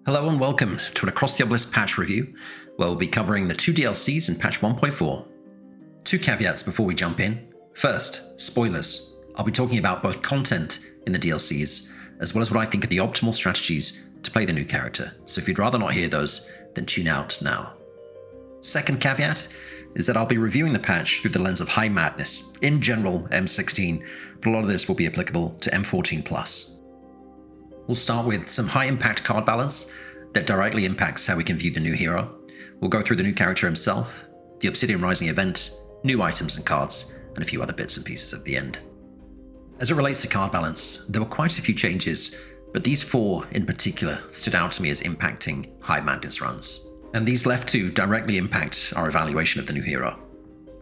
Hello and welcome to an Across the Obelisk patch review, where we'll be covering the two DLCs in patch 1.4. Two caveats before we jump in. First, spoilers. I'll be talking about both content in the DLCs, as well as what I think are the optimal strategies to play the new character, so if you'd rather not hear those, then tune out now. Second caveat is that I'll be reviewing the patch through the lens of High Madness, in general M16, but a lot of this will be applicable to M14+. We'll start with some high-impact card balance that directly impacts how we can view the new hero. We'll go through the new character himself, the Obsidian Uprising event, new items and cards, and a few other bits and pieces at the end. As it relates to card balance, there were quite a few changes, but these four in particular stood out to me as impacting High Madness runs. And these left to directly impact our evaluation of the new hero.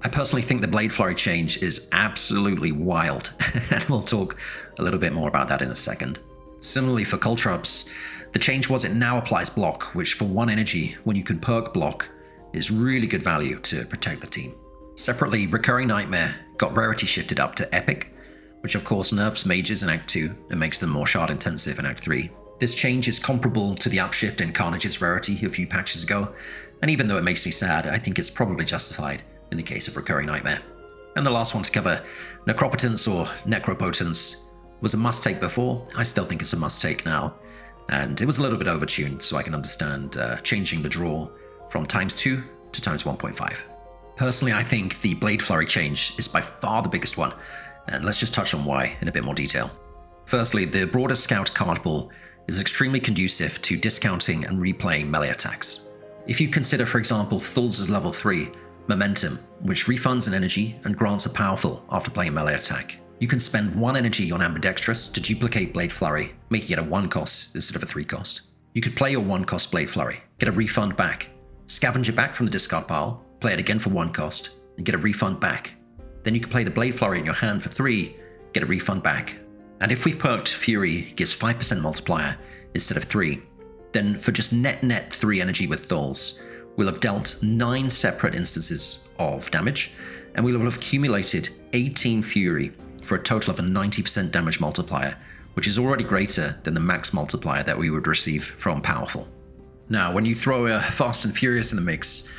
I personally think the Blade Flurry change is absolutely wild, and we'll talk a little bit more about that in a second. Similarly for Culture Ups, the change was it now applies block, which for 1 energy, when you can perk block, is really good value to protect the team. Separately, Recurring Nightmare got rarity shifted up to Epic, which of course nerfs mages in Act 2 and makes them more shard intensive in Act 3. This change is comparable to the upshift in Carnage's rarity a few patches ago, and even though it makes me sad, I think it's probably justified in the case of Recurring Nightmare. And the last one to cover, Necropotence or Necropotence, was a must-take before. I still think it's a must-take now, and it was a little bit overtuned, so I can understand changing the draw from ×2 to ×1.5. Personally, I think the Blade Flurry change is by far the biggest one, and let's just touch on why in a bit more detail. Firstly, the broader Scout card pool is extremely conducive to discounting and replaying melee attacks. If you consider, for example, Thul's level 3, Momentum, which refunds an energy and grants a powerful after playing a melee attack. You can spend 1 energy on Ambidextrous to duplicate Blade Flurry, making it a 1 cost instead of a 3 cost. You could play your 1 cost Blade Flurry, get a refund back, scavenge it back from the discard pile, play it again for 1 cost, and get a refund back. Then you can play the Blade Flurry in your hand for 3, get a refund back. And if we've perked Fury gives 5% multiplier instead of 3, then for just net 3 energy with Thul's, we'll have dealt 9 separate instances of damage, and we will have accumulated 18 Fury for a total of a 90% damage multiplier, which is already greater than the max multiplier that we would receive from Powerful. Now, when you throw a Fast and Furious in the mix,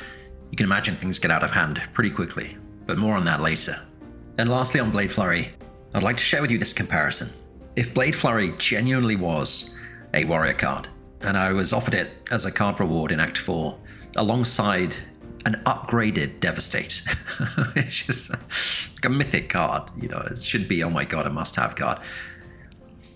you can imagine things get out of hand pretty quickly, but more on that later. And lastly on Blade Flurry, I'd like to share with you this comparison. If Blade Flurry genuinely was a warrior card, and I was offered it as a card reward in Act 4, alongside an upgraded Devastate, which is like a mythic card, you know, it should be, oh my god, a must-have card.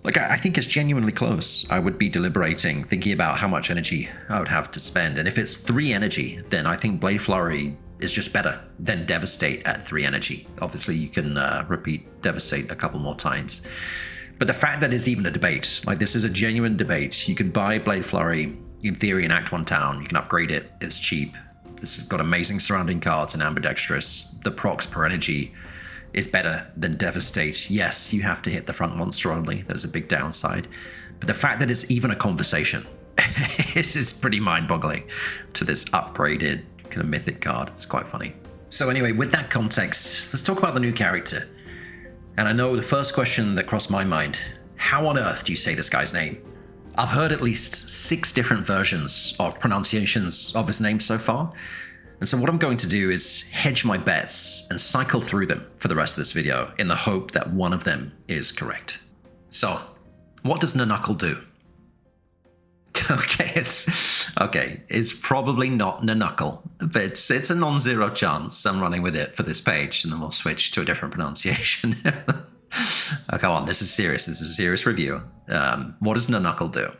Like, I think it's genuinely close. I would be deliberating, thinking about how much energy I would have to spend, and if it's 3 energy, then I think Blade Flurry is just better than Devastate at 3 energy. Obviously, you can repeat Devastate a couple more times. But the fact that it's even a debate, like this is a genuine debate, you can buy Blade Flurry, in theory, in Act 1 town, you can upgrade it, it's cheap. This has got amazing surrounding cards and ambidextrous. The procs per energy is better than Devastate. Yes, you have to hit the front monster only. That is a big downside. But the fact that it's even a conversation is pretty mind-boggling to this upgraded kind of mythic card. It's quite funny. So anyway, with that context, let's talk about the new character. And I know the first question that crossed my mind, how on earth do you say this guy's name? I've heard at least 6 different versions of pronunciations of his name so far, and so what I'm going to do is hedge my bets and cycle through them for the rest of this video in the hope that one of them is correct. So, what does Nenukil do? It's probably not Nenukil, but it's a non-zero chance I'm running with it for this page, and then we'll switch to a different pronunciation. Oh, come on, this is serious. This is a serious review. What does Nenukil do?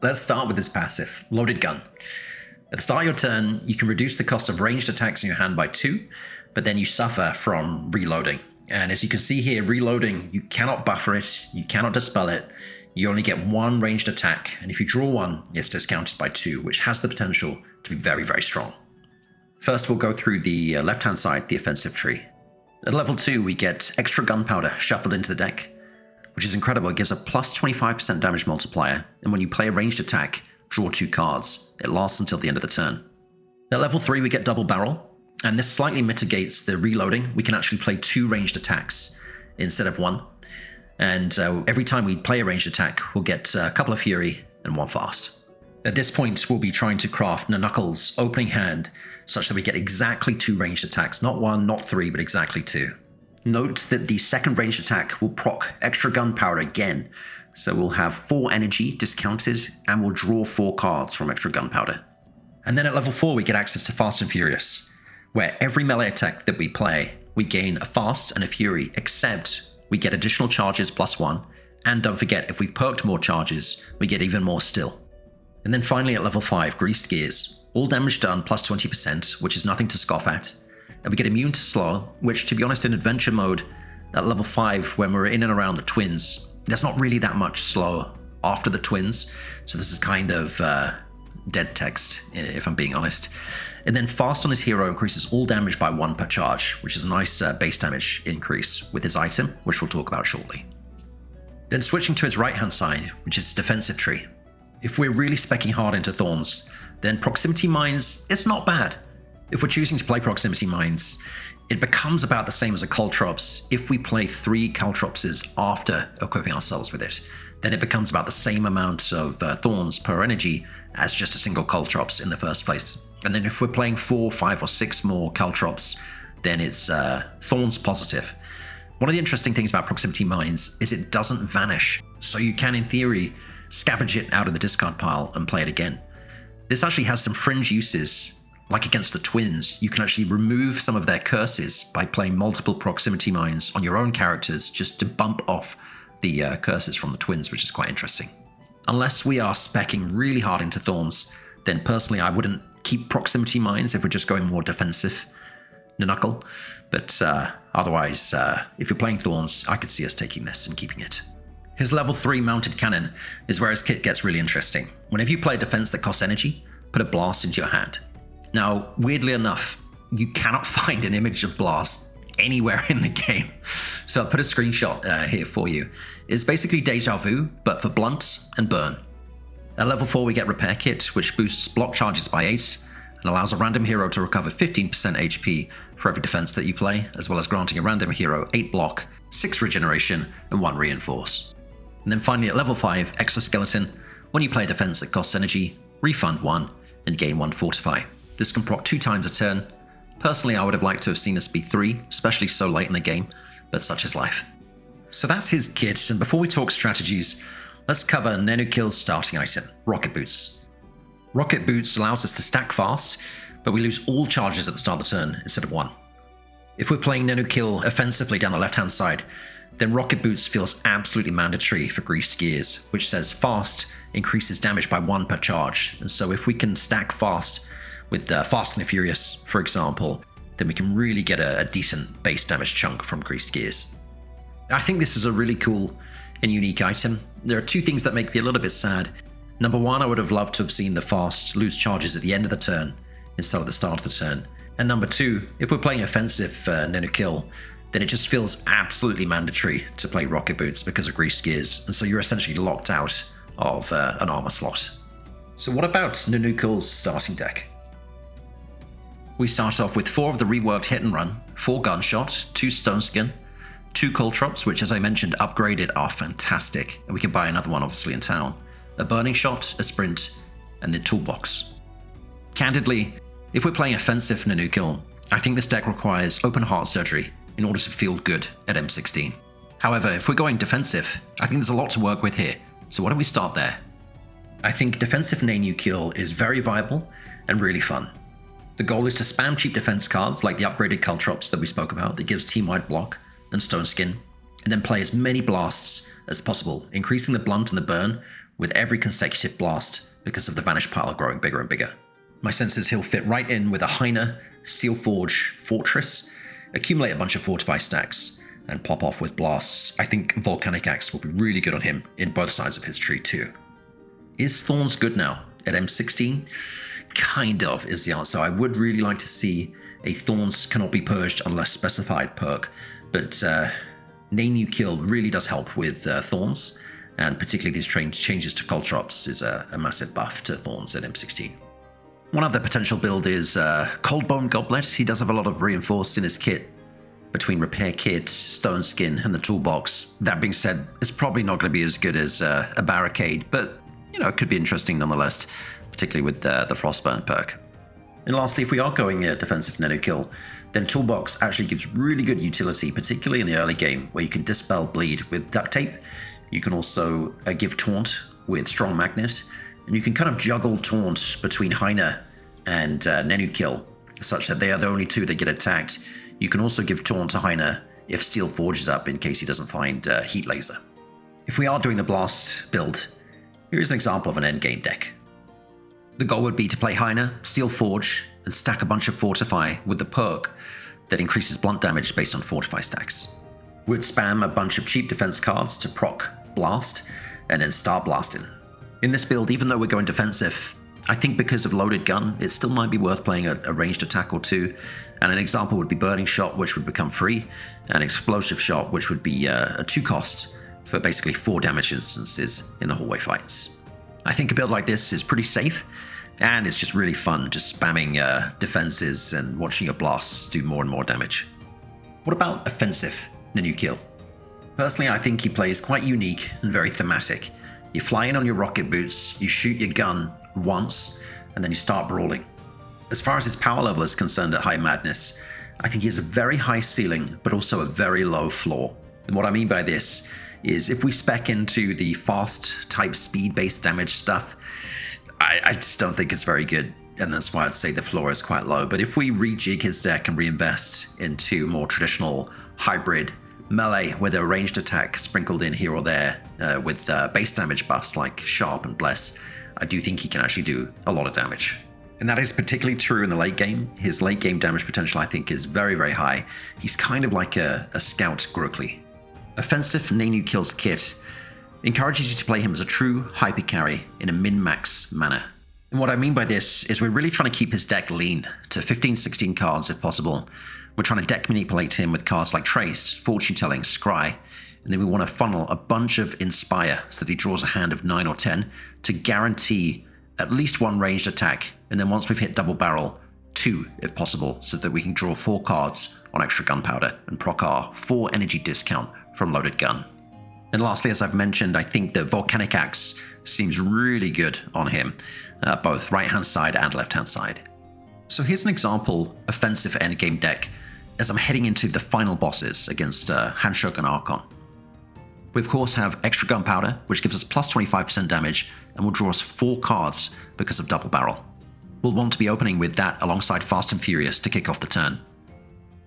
Let's start with his passive, Loaded Gun. At the start of your turn, you can reduce the cost of ranged attacks in your hand by 2, but then you suffer from reloading. And as you can see here, reloading, you cannot buffer it, you cannot dispel it, you only get 1 ranged attack, and if you draw 1, it's discounted by 2, which has the potential to be very, very strong. First, we'll go through the left-hand side, the offensive tree. At level 2, we get extra gunpowder shuffled into the deck, which is incredible. It gives a plus 25% damage multiplier, and when you play a ranged attack, draw 2 cards. It lasts until the end of the turn. At level 3, we get double barrel, and this slightly mitigates the reloading. We can actually play 2 ranged attacks instead of 1, and every time we play a ranged attack, we'll get a couple of Fury and 1 fast. At this point, we'll be trying to craft Nenukil's opening hand such that we get exactly 2 ranged attacks, not 1, not 3, but exactly 2. Note that the second ranged attack will proc extra gunpowder again, so we'll have 4 energy discounted and we'll draw 4 cards from extra gunpowder. And then at level 4 we get access to Fast and Furious, where every melee attack that we play, we gain a Fast and a Fury, except we get additional charges +1, and don't forget, if we've perked more charges, we get even more still. And then finally at level 5, Greased Gears. All damage done plus 20%, which is nothing to scoff at. And we get immune to slow, which to be honest in adventure mode, at level 5 when we're in and around the twins, there's not really that much slow after the twins. So this is kind of dead text, if I'm being honest. And then Fast on this hero increases all damage by 1 per charge, which is a nice base damage increase with his item, which we'll talk about shortly. Then switching to his right hand side, which is his defensive tree. If we're really speccing hard into Thorns, then Proximity Mines is not bad. If we're choosing to play Proximity Mines, it becomes about the same as a Caltrops. If we play 3 Caltropses after equipping ourselves with it, then it becomes about the same amount of Thorns per energy as just a single Caltrops in the first place. And then if we're playing 4, 5, or 6 more Caltrops, then it's Thorns positive. One of the interesting things about Proximity Mines is it doesn't vanish, so you can, in theory, scavenge it out of the discard pile and play it again. This actually has some fringe uses, like against the twins. You can actually remove some of their curses by playing multiple Proximity Mines on your own characters just to bump off the curses from the twins, which is quite interesting. Unless we are speccing really hard into Thorns, then personally I wouldn't keep Proximity Mines if we're just going more defensive Nenukil, but otherwise, if you're playing Thorns, I could see us taking this and keeping it. His level 3 mounted cannon is where his kit gets really interesting. Whenever you play a defense that costs energy, put a blast into your hand. Now, weirdly enough, you cannot find an image of blast anywhere in the game. So I'll put a screenshot here for you. It's basically Deja Vu, but for blunt and burn. At level 4 we get Repair Kit, which boosts block charges by 8, and allows a random hero to recover 15% HP for every defense that you play, as well as granting a random hero 8 block, 6 regeneration, and 1 reinforce. And then finally at level 5, Exoskeleton. When you play a defense that costs energy, refund 1 and gain 1 fortify. This can proc 2 times a turn. Personally, I would have liked to have seen this be 3, especially so late in the game, but such is life. So that's his kit, and before we talk strategies, let's cover Nenukil's starting item, Rocket Boots. Rocket Boots allows us to stack fast, but we lose all charges at the start of the turn instead of 1. If we're playing Nenukil offensively down the left-hand side, then Rocket Boots feels absolutely mandatory for Greased Gears, which says Fast increases damage by 1 per charge. And so if we can stack Fast with Fast and the Furious, for example, then we can really get a decent base damage chunk from Greased Gears. I think this is a really cool and unique item. There are 2 things that make me a little bit sad. Number 1, I would have loved to have seen the Fast lose charges at the end of the turn instead of the start of the turn. And number 2, if we're playing offensive Nenukil, then it just feels absolutely mandatory to play Rocket Boots because of Greased Gears, and so you're essentially locked out of an armor slot. So what about Nenukil's starting deck? We start off with 4 of the reworked hit and run, 4 gunshot, 2 stone skin, 2 Caltrops, which as I mentioned upgraded are fantastic, and we can buy another one obviously in town, a burning shot, a sprint, and the toolbox. Candidly, if we're playing offensive Nenukil, I think this deck requires open heart surgery in order to feel good at M16. However, if we're going defensive, I think there's a lot to work with here, so why don't we start there? I think defensive Nenukil is very viable and really fun. The goal is to spam cheap defense cards like the upgraded Caltrops that we spoke about that gives team-wide block and stone skin, and then play as many blasts as possible, increasing the blunt and the burn with every consecutive blast because of the vanish pile growing bigger and bigger. My sense is he'll fit right in with a Heiner, Steelforge, Fortress, accumulate a bunch of Fortify stacks, and pop off with blasts. I think Volcanic Axe will be really good on him in both sides of his tree too. Is Thorns good now at M16? Kind of is the answer. I would really like to see a Thorns cannot be purged unless specified perk, but Nenukil really does help with Thorns, and particularly these changes to Caltrops is a massive buff to Thorns at M16. One other potential build is Coldbone Goblet. He does have a lot of reinforced in his kit between Repair Kit, Stone Skin, and the Toolbox. That being said, it's probably not going to be as good as a Barricade, but it could be interesting nonetheless, particularly with the Frostburn perk. And lastly, if we are going defensive Nenukil, then Toolbox actually gives really good utility, particularly in the early game, where you can dispel bleed with duct tape. You can also give taunt with strong magnet, and you can kind of juggle taunt between Heine and Nenukil, such that they are the only two that get attacked. You can also give taunt to Heine if Steel Forge is up in case he doesn't find Heat Laser. If we are doing the Blast build, here is an example of an endgame deck. The goal would be to play Heine, Steel Forge, and stack a bunch of Fortify with the perk that increases blunt damage based on Fortify stacks. We'd spam a bunch of cheap defense cards to proc Blast, and then start blasting. In this build, even though we're going defensive, I think because of Loaded Gun, it still might be worth playing a ranged attack or two, and an example would be Burning Shot, which would become free, and Explosive Shot, which would be a 2 cost for basically 4 damage instances in the hallway fights. I think a build like this is pretty safe, and it's just really fun just spamming defenses and watching your blasts do more and more damage. What about offensive Nenukil? Personally, I think he plays quite unique and very thematic. You fly in on your rocket boots, you shoot your gun once, and then you start brawling. As far as his power level is concerned at High Madness, I think he has a very high ceiling, but also a very low floor. And what I mean by this is if we spec into the fast type speed-based damage stuff, I just don't think it's very good, and that's why I'd say the floor is quite low. But if we rejig his deck and reinvest into more traditional hybrid melee with a ranged attack sprinkled in here or there with base damage buffs like Sharp and Bless, I do think he can actually do a lot of damage. And that is particularly true in the late game. His late game damage potential, I think, is very, very high. He's kind of like a scout Grookly. Offensive Nenukil's kit encourages you to play him as a true hyper carry in a min-max manner. And what I mean by this is we're really trying to keep his deck lean to 15-16 cards if possible. We're trying to deck manipulate him with cards like Trace, Fortune Telling, Scry, and then we want to funnel a bunch of Inspire so that he draws a hand of 9 or 10 to guarantee at least 1 ranged attack, and then once we've hit double barrel, 2 if possible, so that we can draw 4 cards on extra gunpowder and proc our 4 energy discount from Loaded Gun. And lastly, as I've mentioned, I think the Volcanic Axe seems really good on him, both right-hand side and left-hand side. So here's an example offensive endgame deck as I'm heading into the final bosses against Hanshogun Archon. We of course have extra gunpowder, which gives us plus 25% damage and will draw us 4 cards because of double barrel. We'll want to be opening with that alongside Fast and Furious to kick off the turn.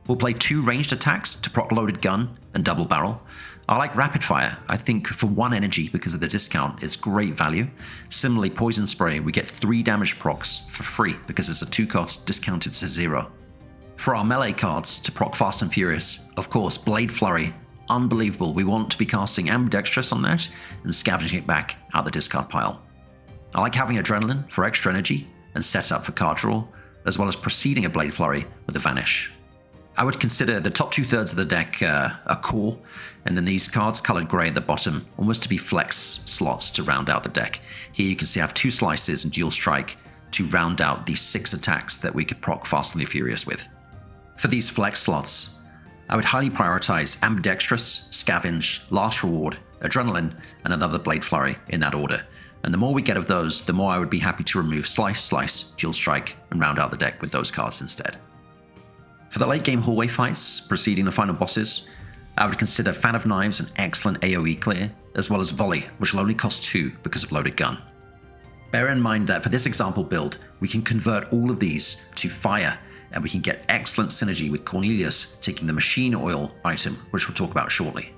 We'll play 2 ranged attacks to proc Loaded Gun and double barrel. I like Rapid Fire. I think for 1 energy because of the discount, it's great value. Similarly, Poison Spray, we get 3 damage procs for free because it's a 2 cost discounted to 0. For our melee cards to proc Fast and Furious, of course, Blade Flurry, unbelievable. We want to be casting Ambidextrous on that and scavenging it back out the discard pile. I like having Adrenaline for extra energy and set up for card draw, as well as preceding a Blade Flurry with a Vanish. I would consider the top 2/3 of the deck a core, and then these cards colored grey at the bottom almost to be flex slots to round out the deck. Here you can see I have 2 slices and dual strike to round out the 6 attacks that we could proc Fast and the Furious with. For these flex slots, I would highly prioritize Ambidextrous, Scavenge, Last Reward, Adrenaline, and another Blade Flurry in that order. And the more we get of those, the more I would be happy to remove Slice, Slice, Dual Strike, and round out the deck with those cards instead. For the late game hallway fights preceding the final bosses, I would consider Fan of Knives an excellent AoE clear, as well as Volley, which will only cost 2 because of Loaded Gun. Bear in mind that for this example build, we can convert all of these to fire, and we can get excellent synergy with Cornelius taking the Machine Oil item, which we'll talk about shortly.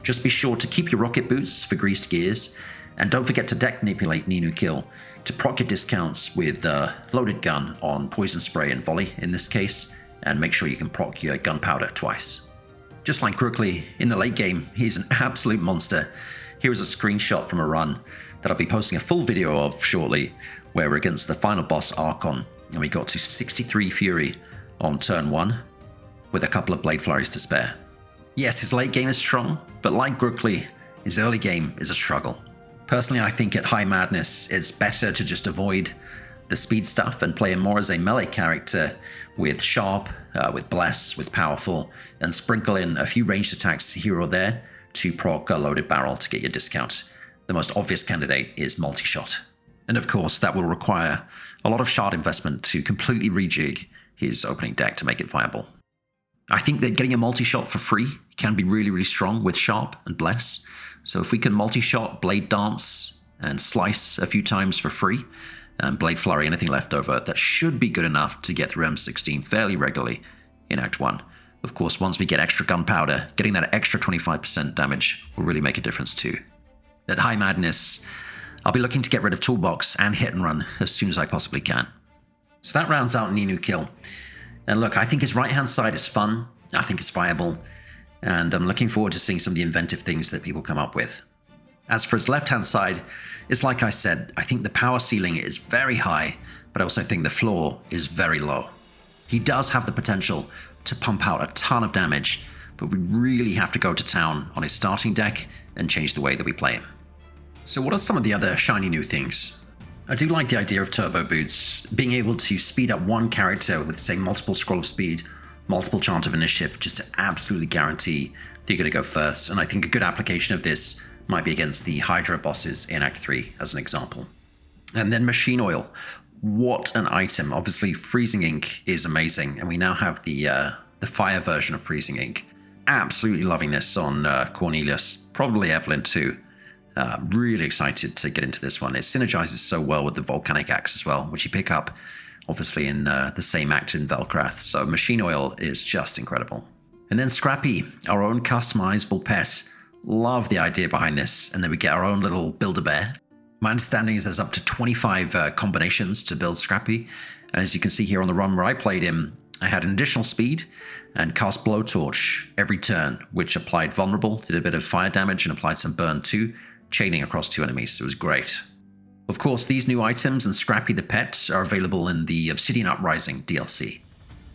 Just be sure to keep your rocket boots for greased gears, and don't forget to deck manipulate Nenukil to proc your discounts with Loaded Gun on Poison Spray and Volley in this case, and make sure you can proc your gunpowder twice. Just like Grookly, in the late game, he's an absolute monster. Here is a screenshot from a run that I'll be posting a full video of shortly, where we're against the final boss Archon, and we got to 63 Fury on turn 1, with a couple of Blade Flurries to spare. Yes, his late game is strong, but like Grookly, his early game is a struggle. Personally, I think at High Madness, it's better to just avoid the speed stuff and play him more as a melee character with Sharp, with Bless, with Powerful, and sprinkle in a few ranged attacks here or there to proc a Loaded Barrel to get your discount. the most obvious candidate is multi-shot. And of course, that will require a lot of shard investment to completely rejig his opening deck to make it viable. I think that getting a multi-shot for free can be really, really strong with Sharp and Bless. So if we can multi-shot, Blade Dance, and Slice a few times for free, and Blade Flurry, anything left over, that should be good enough to get through M16 fairly regularly in Act 1. Of course, once we get extra gunpowder, getting that extra 25% damage will really make a difference too. At High Madness, I'll be looking to get rid of Toolbox and Hit and Run as soon as I possibly can. So that rounds out Nenukil. And look, I think his right-hand side is fun, I think it's viable, and I'm looking forward to seeing some of the inventive things that people come up with. As for his left-hand side, it's like I said, I think the power ceiling is very high, but I also think the floor is very low. He does have the potential to pump out a ton of damage, but we really have to go to town on his starting deck and change the way that we play him. So what are some of the other shiny new things? I do like the idea of turbo boots, being able to speed up one character with, say, multiple scroll of speed, multiple chant of initiative, just to absolutely guarantee that you're going to go first. And I think a good application of this might be against the Hydra bosses in Act 3, as an example. And then Machine Oil. What an item. Obviously, Freezing Ink is amazing, and we now have the fire version of Freezing Ink. Absolutely loving this on Cornelius, probably Evelyn too. Really excited to get into this one. It synergizes so well with the Volcanic Axe as well, which you pick up, obviously, in the same act in Velkrath. So Machine Oil is just incredible. And then Scrappy, our own customizable pet. Love the idea behind this. And then we get our own little Build-A-Bear. My understanding is there's up to 25 combinations to build Scrappy. And as you can see here on the run where I played him, I had an additional speed and cast Blowtorch every turn, which applied Vulnerable, did a bit of fire damage, and applied some Burn too, chaining across 2 enemies. It was great. Of course, these new items and Scrappy the Pet are available in the Obsidian Uprising DLC.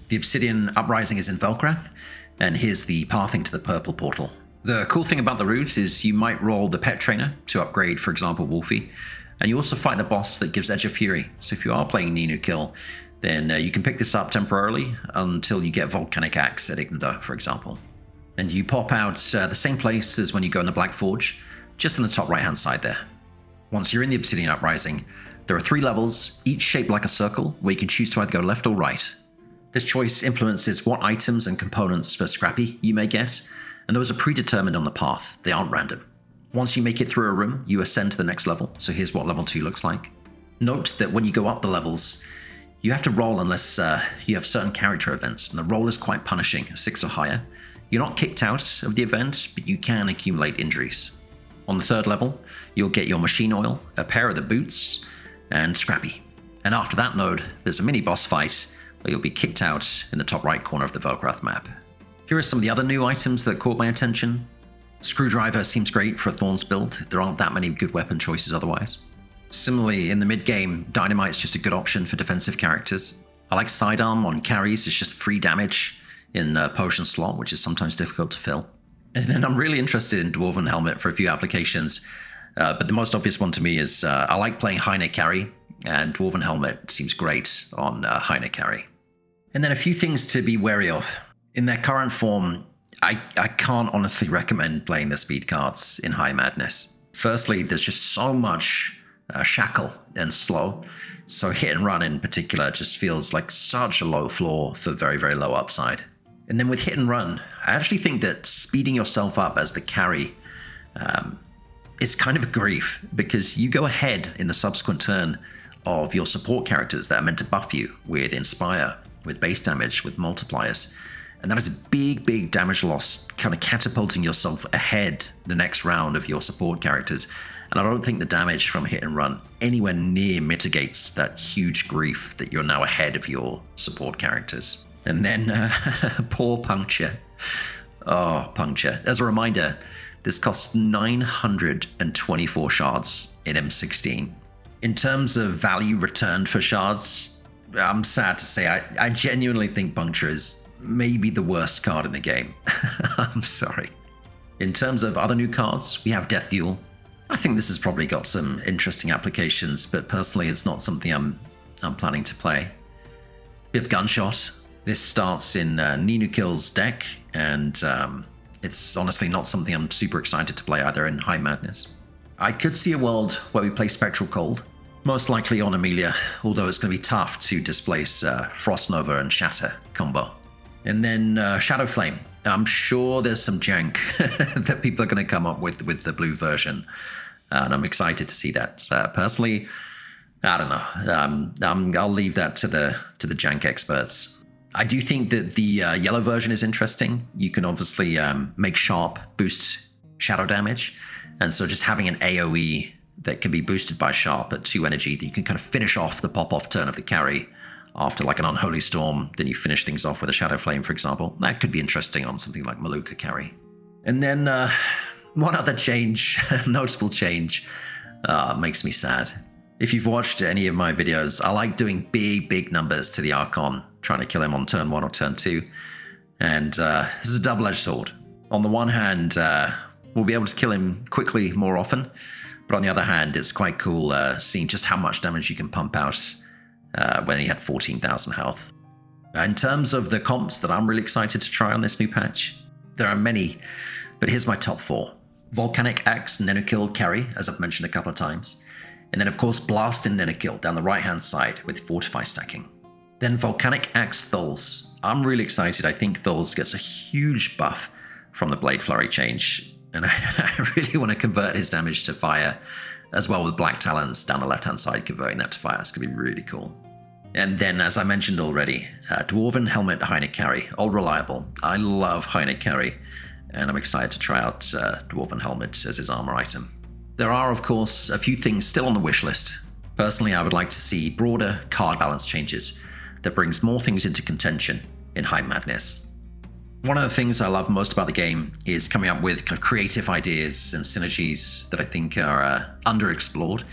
The Obsidian Uprising is in Velkrath, and here's the pathing to the purple portal. The cool thing about the route is you might roll the pet trainer to upgrade, for example, Wolfie, and you also fight the boss that gives Edge of Fury. So if you are playing Nenukil, then you can pick this up temporarily until you get Volcanic Axe at Ignada, for example. And you pop out the same place as when you go in the Black Forge, just in the top right-hand side there. Once you're in the Obsidian Uprising, there are 3 levels, each shaped like a circle, where you can choose to either go left or right. This choice influences what items and components for Scrappy you may get, and those are predetermined on the path. They aren't random. Once you make it through a room, you ascend to the next level. So here's what level 2 looks like. Note that when you go up the levels, you have to roll unless you have certain character events, and the roll is quite punishing, 6 or higher. You're not kicked out of the event, but you can accumulate injuries. On the 3rd level, you'll get your Machine Oil, a pair of the boots, and Scrappy. And after that node, there's a mini boss fight where you'll be kicked out in the top right corner of the Velkrath map. Here are some of the other new items that caught my attention. Screwdriver seems great for a Thorns build. There aren't that many good weapon choices otherwise. Similarly, in the mid-game, Dynamite's just a good option for defensive characters. I like Sidearm on carries. It's just free damage in the potion slot, which is sometimes difficult to fill. And then I'm really interested in Dwarven Helmet for a few applications. But the most obvious one to me is I like playing Heine carry, and Dwarven Helmet seems great on Heine carry. And then a few things to be wary of. In their current form, I can't honestly recommend playing the speed cards in High Madness. Firstly, there's just so much shackle and slow. So Hit and Run in particular just feels like such a low floor for very, very low upside. And then with Hit and Run, I actually think that speeding yourself up as the carry is kind of a grief, because you go ahead in the subsequent turn of your support characters that are meant to buff you with Inspire, with base damage, with multipliers. And that is a big, big damage loss, kind of catapulting yourself ahead the next round of your support characters. And I don't think the damage from Hit and Run anywhere near mitigates that huge grief that you're now ahead of your support characters. And then poor Puncture. Oh, Puncture. As a reminder, this costs 924 shards in M16. In terms of value returned for shards, I'm sad to say I genuinely think Puncture is maybe the worst card in the game. I'm sorry. In terms of other new cards, we have Death Duel. I think this has probably got some interesting applications, but personally it's not something I'm planning to play. We have Gunshot. This starts in Nenukil's deck, and it's honestly not something I'm super excited to play either in High Madness. I could see a world where we play Spectral Cold, most likely on Amelia, although it's going to be tough to displace Frost Nova and Shatter combo. And then Shadow Flame. I'm sure there's some jank that people are going to come up with the blue version, and I'm excited to see that. Personally, I don't know. I'll leave that to the jank experts. I do think that the yellow version is interesting. You can obviously make Sharp boost shadow damage, and so just having an AoE that can be boosted by Sharp at 2 energy, that you can kind of finish off the pop-off turn of the carry after like an Unholy Storm, then you finish things off with a Shadow Flame, for example. That could be interesting on something like Maluka carry. And then one other change, notable change, makes me sad. If you've watched any of my videos, I like doing big numbers to the Archon, trying to kill him on turn 1 or turn 2. And this is a double-edged sword. On the one hand, we'll be able to kill him quickly more often, but on the other hand, it's quite cool seeing just how much damage you can pump out when he had 14,000 health. In terms of the comps that I'm really excited to try on this new patch, there are many, but here's my top 4. Volcanic Axe Nenukil carry, as I've mentioned a couple of times. And then of course Blast in Nenukil down the right hand side with Fortify stacking. Then Volcanic Axe Thulz. I'm really excited. I think Thulz gets a huge buff from the Blade Flurry change, and I really want to convert his damage to fire, as well with Black Talons down the left hand side, converting that to fire. It's going to be really cool. And then, as I mentioned already, Dwarven Helmet Heine carry, all reliable. I love Heine carry, and I'm excited to try out Dwarven Helmet as his armor item. There are, of course, a few things still on the wish list. Personally, I would like to see broader card balance changes that brings more things into contention in High Madness. One of the things I love most about the game is coming up with kind of creative ideas and synergies that I think are underexplored.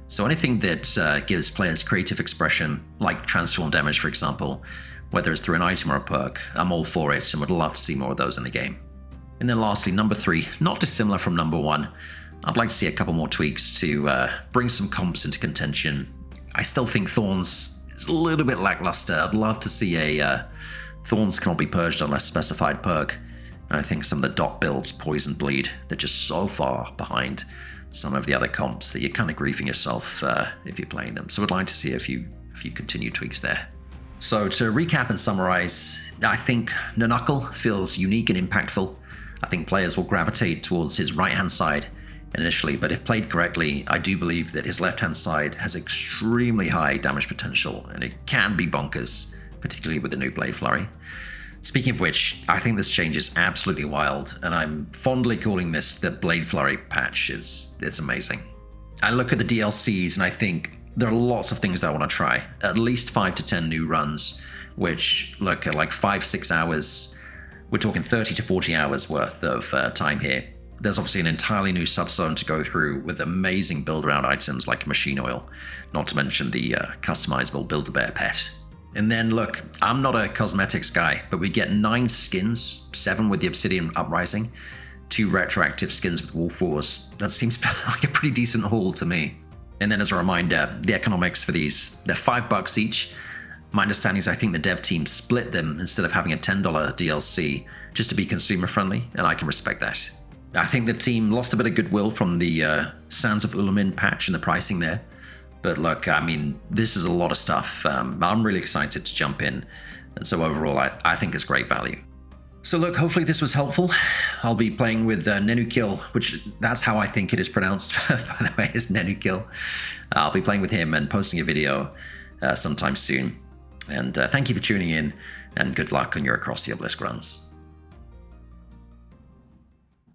So anything that gives players creative expression, like transform damage, for example, whether it's through an item or a perk, I'm all for it and would love to see more of those in the game. And then lastly, number 3, not dissimilar from number 1, I'd like to see a couple more tweaks to bring some comps into contention. I still think Thorns is a little bit lackluster. I'd love to see a Thorns cannot be purged unless specified perk. And I think some of the dot builds, Poison Bleed, they're just so far behind some of the other comps that you're kind of griefing yourself if you're playing them. So I'd like to see a few continued tweaks there. So to recap and summarize, I think Nenukil feels unique and impactful. I think players will gravitate towards his right-hand side initially, but if played correctly, I do believe that his left-hand side has extremely high damage potential, and it can be bonkers, particularly with the new Blade Flurry. Speaking of which, I think this change is absolutely wild, and I'm fondly calling this the Blade Flurry patch. It's amazing. I look at the DLCs and I think there are lots of things that I want to try. At least 5 to 10 new runs, which look at like 5-6 hours. We're talking 30 to 40 hours worth of time here. There's obviously an entirely new subzone to go through with amazing build-around items like machine oil, not to mention the customizable Build-A-Bear pet. And then look, I'm not a cosmetics guy, but we get 9 skins, 7 with the Obsidian Uprising, 2 retroactive skins with Wolf Wars. That seems like a pretty decent haul to me. And then as a reminder, the economics for these, they're $5 each. My understanding is I think the dev team split them instead of having a $10 DLC just to be consumer friendly, and I can respect that. I think the team lost a bit of goodwill from the Sands of Ulamin patch and the pricing there. But look, I mean, this is a lot of stuff. I'm really excited to jump in. And so overall, I think it's great value. So look, hopefully this was helpful. I'll be playing with Nenukil, which that's how I think it is pronounced, by the way, is Nenukil. I'll be playing with him and posting a video sometime soon. And thank you for tuning in, and good luck on your Across the Obelisk runs.